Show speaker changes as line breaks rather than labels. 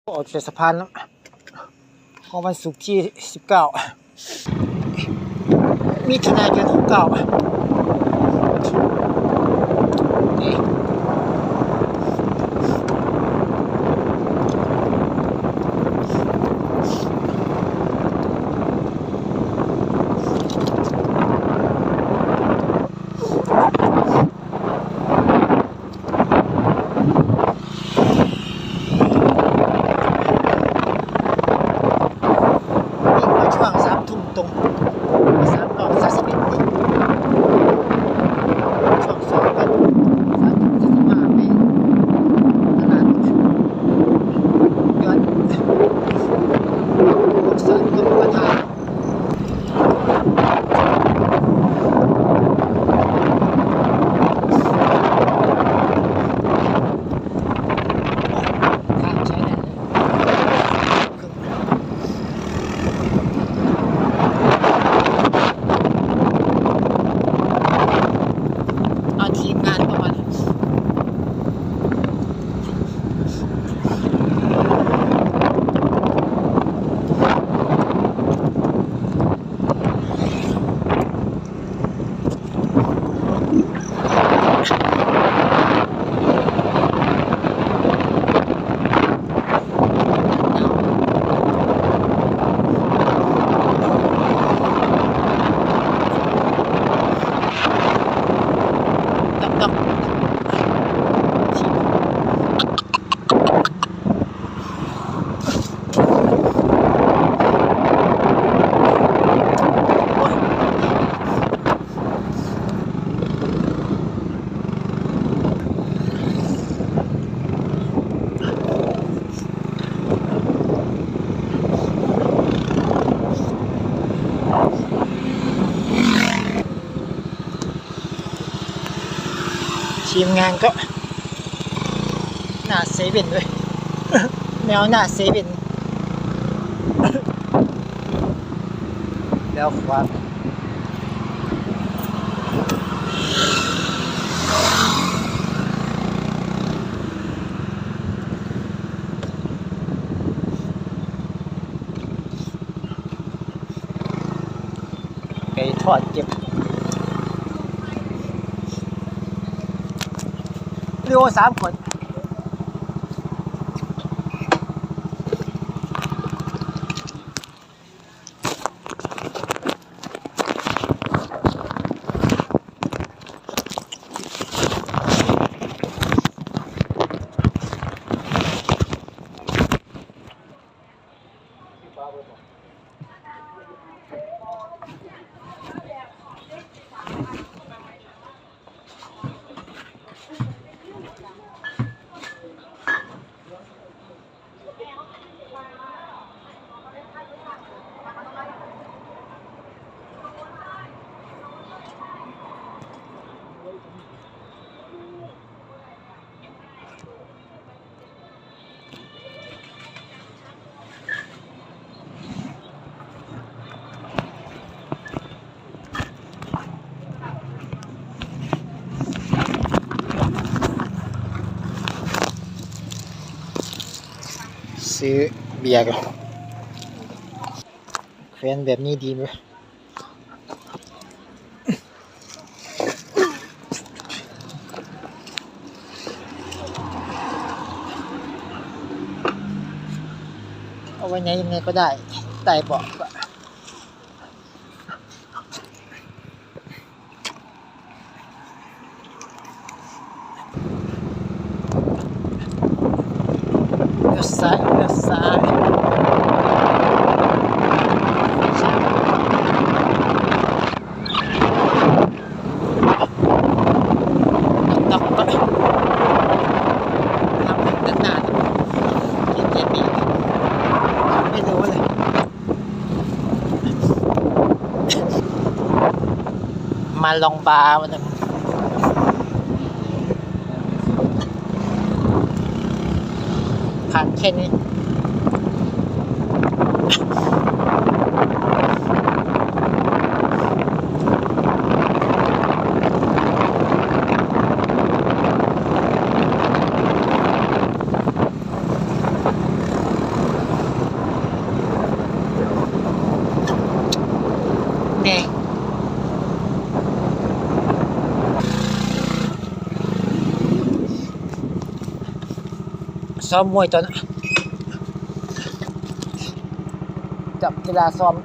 ออกจากสะพานแล้วของวันศุกร์ที่19มิถุนายน69นี่ตรง3 รอบ 31 นิดช่วง2 กัน3:45ไปตลาดย้อนสารก็ประทานทางใช้ได้ทีมงานประมาณทีมงานก็หน้าเซเว่นด้วยแมวหน้าเซเว่นแล้วขวาไก่ทอดเก็บเรือ3 คนซื้อเบียร์กันแฟนแบบนี้ดีไหมเอาไว้ไหนยังไงก็ได้ใต้เบาะเลี้ยวซ้ายเลี้ยวซ้ายตักก็ทำเป็นนานๆเย็นๆนี่ไม่รู้เลยมาลองบาร์มันผ่านแค่นี้ แน่ซ้อมมวยตอนจับเวลาซ้อม